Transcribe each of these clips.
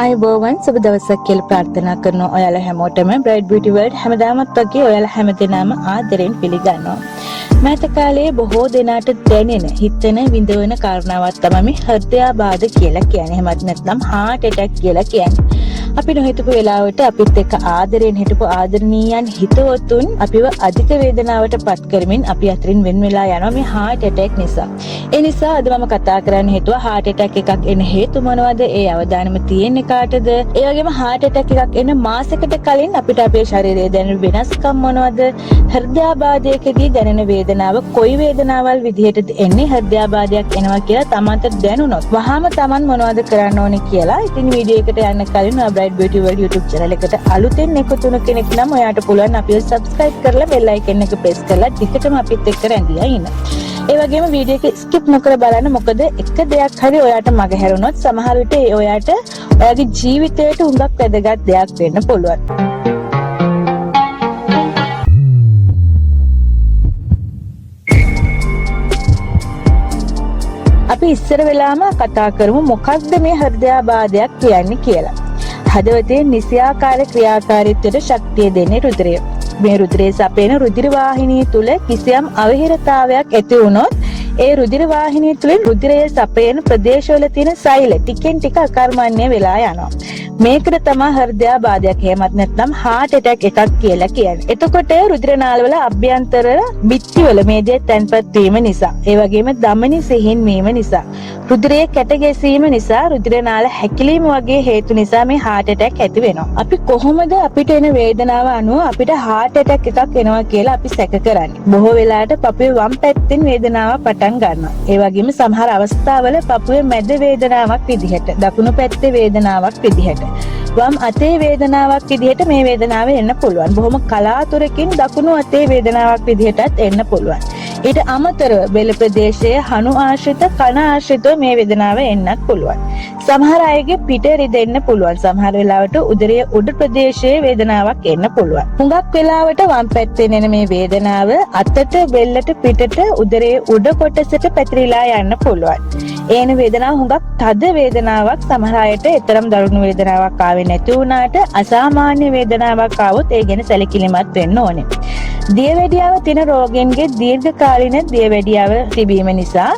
අයබෝවන් සුබ දවසක් කියලා ප්‍රාර්ථනා කරනවා ඔයාලා හැමෝටම Bright Beauty World හැමදාමත් වගේ ඔයාලා හැමදෙනාම ආදරෙන් පිළිගන්නවා. මෑත කාලයේ බොහෝ දෙනාට දැනෙන හිතෙන විඳවන කාරණාවක් තමයි මේ හෘදයාබාධ කියලා කියන්නේ. එහෙමත් නැත්නම් heart attack කියලා කියන්නේ. අපි නොහිතපු වෙලාවට අපිත් එක්ක ආදරෙන් හිටපු ආදරණීයන් හිතවතුන් අපිව අධික වේදනාවට පත් කරමින් අපි අතරින් වෙන් වෙලා යනවා මේ heart attack නිසා. ඒ නිසා අද මම කතා කරන්න හිතුවා heart attack එකක් එන හේතු මොනවද? ඒ අවදානම තියෙන්නේ කාටද? ඒ වගේම heart attack එකක් එන මාසයකට කලින් අපිට අපේ ශරීරයේ දැනෙන වෙනස්කම් මොනවද? හෘදයාබාධයකදී දැනෙන වේදනාව කොයි වේදනාවල් විදිහටද එන්නේ? හෘදයාබාධයක් එනවා කියලා තමන්ට දැනුණොත් වහාම තමන් මොනවද කරන්න ඕනේ කියලා. ඉතින් වීඩියෝ එකට යන්න කලින් Bright Beauty World YouTube channel එකට අලුතෙන් එකතු වෙන කෙනෙක් නම් ඔයාට පුළුවන් අපිව subscribe කරලා bell icon එක press කරලා ටිකටම අපිත් එක්ක රැඳිලා ඉන්න. ඒ වගේම වීඩියෝ එක skip නොකර බලන්න. මොකද එක දෙයක් හරි ඔයාට මග හැරුණොත් සමහර විට ඒ ඔයාට ඔයාගේ ජීවිතයට හුඟක් වැදගත් දෙයක් වෙන්න පුළුවන්. අපි ඉස්සර වෙලාම කතා කරමු මොකක්ද මේ හෘදයාබාධයක් කියන්නේ කියලා. හදවතේ නිසියාකාර ක්‍රියාකාරීත්වයට ශක්තිය දෙන්නේ රුධිරය. මේ රුධිරයේ සපයන රුධිර වාහිනිය තුල කිසියම් අවහිරතාවයක් ඇති වුණොත් ඒ රුධිර වාහිනිය තුලින් රුධිරයේ සපයන ප්‍රදේශවල තියෙන සෛල ටිකෙන් ටික අකර්මණ්‍ය වෙලා යනවා. මේකට තමයි හෘදයාබාධයක් එහෙමත් නැත්නම් heart attack එකක් කියලා කියන්නේ. එතකොට රුධිර නාළවල අභ්‍යන්තර බිත්තිවල මේ දේ තැන්පත් වීම නිසා, ඒ වගේම ධමනි සිහින් වීම නිසා, රුධිරයේ කැට ගැසීම නිසා, රුධිර නාළ හැකිලීම වගේ හේතු නිසා මේ heart attack ඇති වෙනවා. අපි කොහොමද අපිට එන වේදනාව අනුව අපිට heart attack එකක් එනවා කියලා අපි සැක කරන්නේ? බොහෝ වෙලාවට පපුවේ වම් පැත්තෙන් වේදනාව පටන් ගන්නවා. ඒ වගේම සමහර අවස්ථාවල පපුවේ මැද වේදනාවක් විදිහට, දකුණු පැත්තේ වේදනාවක් විදිහට, වම් අතේ වේදනාවක් විදිහට මේ වේදනාව එන්න පුළුවන්. බොහොම කලාතුරකින් දකුණු අතේ වේදනාවක් විදිහටත් එන්න පුළුවන්. ඊට අමතරව බෙල ප්‍රදේශයේ හනු ආශ්‍රිත කන ආශ්‍රිතව මේ වේදනාව එන්නත් පුළුවන්. සමහර අයගේ පිට රිදෙන්න පුළුවන්. සමහර වෙලාවට උදරයේ උඩ ප්‍රදේශයේ වේදනාවක් එන්න පුළුවන්. හුඟක් වෙලාවට වම් පැත්තෙන් එන මේ වේදනාව අතට, බෙල්ලට, පිටට, උදරයේ උඩ කොටසට පැතිරිලා යන්න පුළුවන්. ඒන වේදනාව හුඟක් තද වේදනාවක්. සමහර අයට ඊතරම් දරුණු වේදනාවක් ආවේ නැති වුණාට අසාමාන්‍ය වේදනාවක් ආවොත් ඒ ගැන සැලකිලිමත් වෙන්න ඕනේ. දියවැඩියාව තියෙන රෝගීන්ගේ දීර්ඝකාලීන දියවැඩියාව තිබීම නිසා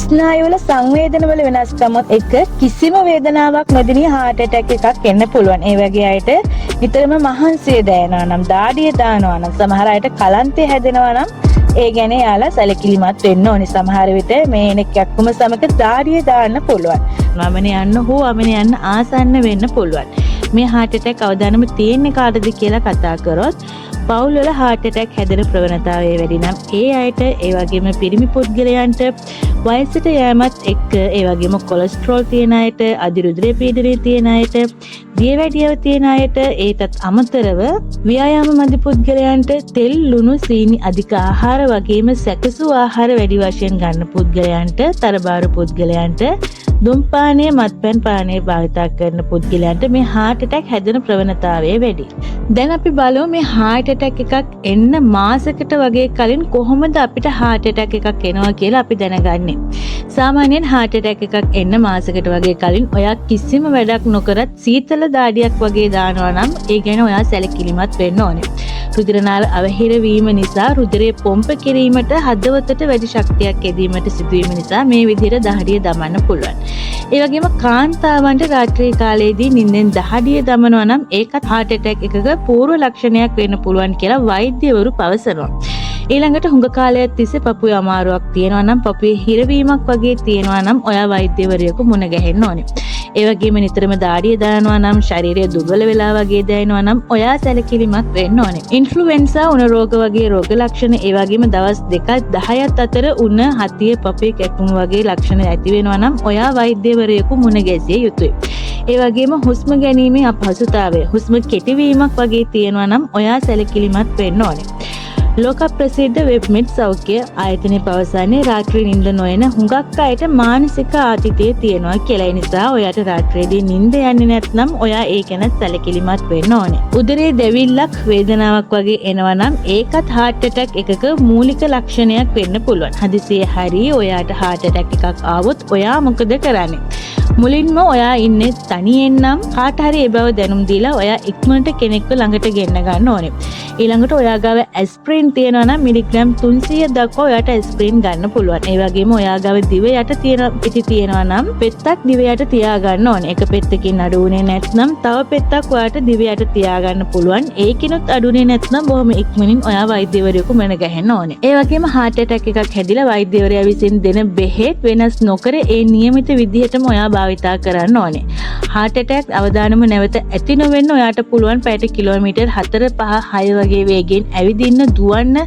ස්නායුවල සංවේදනවල වෙනස්කම් එක්ක කිසිම වේදනාවක් නොදෙනී heart attack එකක් එන්න පුළුවන්. ඒ වගේ අයට නිතරම මහන්සිය දැනෙනවා නම්, දාඩිය දානවා නම්, සමහර අයට කලන්තය හැදෙනවා නම් ඒ ගැන යාලා සැලකිලිමත් වෙන්න ඕනේ. සමහර විට මේ එන කැක්කුම සමග දාඩිය දාන්න පුළුවන්. වමන යන්න හෝ වමන යන්න ආසන්න වෙන්න පුළුවන්. මේ heart attack අවදානම තියෙන්නේ කාටද කියලා කතා කරොත්, පවුල් වල heart attack හැදෙන ප්‍රවණතාවය වැඩි නම් ඒ අයට, ඒ වගේම පිරිමි පුද්ගලයන්ට, වයසට යෑමත් එක්ක, ඒ වගේම කොලෙස්ටරෝල් තියෙන අයට, අධිරුධිර පීඩනය තියෙන අයට, දියවැඩියාව තියෙන අයට, ඒටත් අමතරව ව්‍යායාම මදි පුද්ගලයන්ට, තෙල්, ලුණු, සීනි අධික ආහාර වගේම සැකසු ආහාර වැඩි වශයෙන් ගන්න පුද්ගලයන්ට, තරබාරු පුද්ගලයන්ට, දුම්පානය, මත්පැන් පානය භාවිතා කරන පුද්ගලයන්ට මේ heart attack හැදෙන ප්‍රවණතාවය වැඩි. දැන් අපි බලමු මේ heart attack එකක් එන්න මාසයකට වගේ කලින් කොහොමද අපිට heart attack එකක් එනවා කියලා අපි දැනගන්නේ. සාමාන්‍යයෙන් heart attack එකක් එන්න මාසයකට වගේ කලින් ඔයා කිසිම වැඩක් නොකරත් සීතල දාඩියක් වගේ දානවා නම් ඒ ගැන ඔයා සැලකිලිමත් වෙන්න ඕනේ. රුධිර නාල අවහිර වීම නිසා රුධිරය පොම්ප කිරීමට, හදවතට වැඩි ශක්තියක් එදීමට සිදුවීම නිසා මේ විදිහට දහඩිය දමන්න පුළුවන්. ඒ වගේම කාන්තාවන්ට රාත්‍රී කාලයේදී නිින්දෙන් දහඩිය දමනවා නම් ඒකත් heart attack එකක පූර්ව ලක්ෂණයක් වෙන්න පුළුවන් කියලා වෛද්‍යවරු පවසනවා. ඊළඟට හුඟ කාලයක් තිස්සේ පපුවේ අමාරුවක් තියෙනවා නම්, පපුවේ හිරවීමක් වගේ තියෙනවා නම් ඔයා වෛද්‍යවරයෙකු මුණ ගැහෙන්න ඕනේ. ඒ වගේම නිතරම දාඩිය දානවා නම්, ශරීරය දුර්වල වෙලා වගේ දැනෙනවා නම් ඔයා සැලකිලිමත් වෙන්න ඕනේ. ඉන්ෆ්ලුවෙන්සා, උණ රෝග වගේ රෝග ලක්ෂණ, ඒ වගේම දවස් 2-10ත් අතර උණ, හතිය, පපුවේ කැක්කුම වගේ ලක්ෂණ ඇති වෙනවා නම් ඔයා වෛද්‍යවරයෙකු මුණ ගැසිය යුතුයි. ඒ වගේම හුස්ම ගැනීමේ අපහසුතාවය, හුස්ම කෙටිවීමක් වගේ තියෙනවා නම් ඔයා සැලකිලිමත් වෙන්න ඕනේ. ලෝක ප්‍රසිද්ධ වෙබ්මෙඩ් සෞඛ්‍ය ආයතනය පවසන්නේ රාත්‍රී නිින්ද නොයන හුඟක් අයට මානසික ආතතිය තියෙනවා කියලා. ඒ නිසා ඔයාට රාත්‍රියේදී නිින්ද යන්නේ නැත්නම් ඔයා ඒ ගැන සැලකිලිමත් වෙන්න ඕනේ. උදරයේ දැවිල්ලක් වේදනාවක් වගේ එනවා නම් ඒකත් heart attack එකක මූලික ලක්ෂණයක් වෙන්න පුළුවන්. හදිසියේ හරි ඔයාට heart attack එකක් ආවොත් ඔයා මොකද කරන්නේ? මුලින්ම ඔයා ඉන්නේ තනියෙන් නම් කාට හරි ඒ බව දැනුම් දීලා ඔයා ඉක්මනට කෙනෙක්ව ළඟට ගෙන්න ගන්න ඕනේ. ඊළඟට ඔයා ගාව ඇස්ප්‍රින් තියෙනවා නම් මිලිග්‍රෑම් 300 දක්වා ඔයාට ඇස්ප්‍රින් ගන්න පුළුවන්. ඒ වගේම ඔයා ගාව දිව යට තියෙනවා නම් පෙත්තක් දිව යට තියා ගන්න ඕනේ. එක පෙත්තකින් අඩු වුණේ නැත්නම් තව පෙත්තක් ඔයාට දිව යට තියා ගන්න පුළුවන්. ඒකිනුත් අඩුනේ නැත්නම් බොහොම ඉක්මනින් ඔයා වෛද්‍යවරයෙකු මැන ගහන්න ඕනේ. ඒ වගේම heart attack එකක් හැදිලා වෛද්‍යවරයා විසින් දෙන බෙහෙත් වෙනස් නොකර ඒ නියමිත විදිහටම ඔයා භාවිතා කරන්න ඕනේ. heart attack අවදානම නැවත ඇති නොවෙන්න ඔයාට පුළුවන් පැයට කිලෝමීටර් 4-5-6 වගේ වේගෙන් ඇවිදින්න, දුවන්න,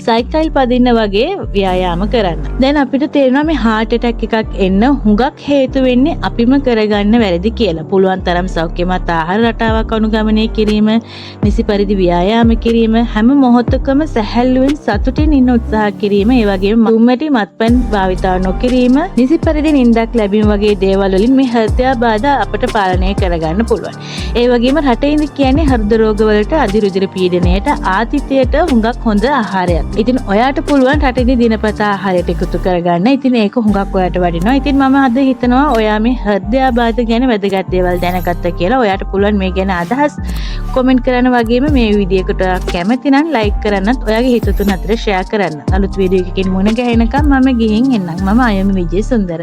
සයිකල් පදින්න වගේ ව්‍යායාම කරන්න. දැන් අපිට තේරෙනවා මේ heart attack එකක් එන්න හුඟක් හේතු වෙන්නේ අපිම කරගන්න වැරදි කියලා. පුළුවන් තරම් සෞඛ්‍යමත් ආහාර රටාවක් අනුගමනය කිරීම, නිසි පරිදි ව්‍යායාම කිරීම, හැම මොහොතකම සැහැල්ලුවෙන් සතුටින් ඉන්න උත්සාහ කිරීම, ඒ වගේම දුම්මැටි මත්පැන් භාවිතා නොකිරීම, නිසි පරිදි නිින්දක් ලැබීම වගේ දේවල් වලින් මේ හෘදයාබාධ අපට පාලනය කරගන්න පුළුවන්. ඒ වගේම රටේින්ද කියන්නේ හෘද රෝග වලට, අධිරුධිර පීඩනයට, ආතිතයට හුඟක් හොඳ ආහාරයක්. ඉතින් ඔයාට පුළුවන් රටේදී දිනපතා ආහාරයට එකතු කරගන්න. ඉතින් ඒක හුඟක් ඔයාට වටිනවා. ඉතින් මම අද හිතනවා ඔයා මේ හෘදයාබාධ ගැන වැදගත් දේවල් දැනගත්තා කියලා. ඔයාට පුළුවන් මේ ගැන අදහස් කමෙන්ට් කරන්න, වගේම මේ වීඩියෝකට කැමති නම් ලයික් කරන්නත්, ඔයාගේ හිතතුන් අතර ෂෙයා කරන්න. අලුත් වීඩියෝ එකකින් මුණ ගැහෙනකම් මම ගිහින් එන්නම්. මම අයමි විජේසුන්දර.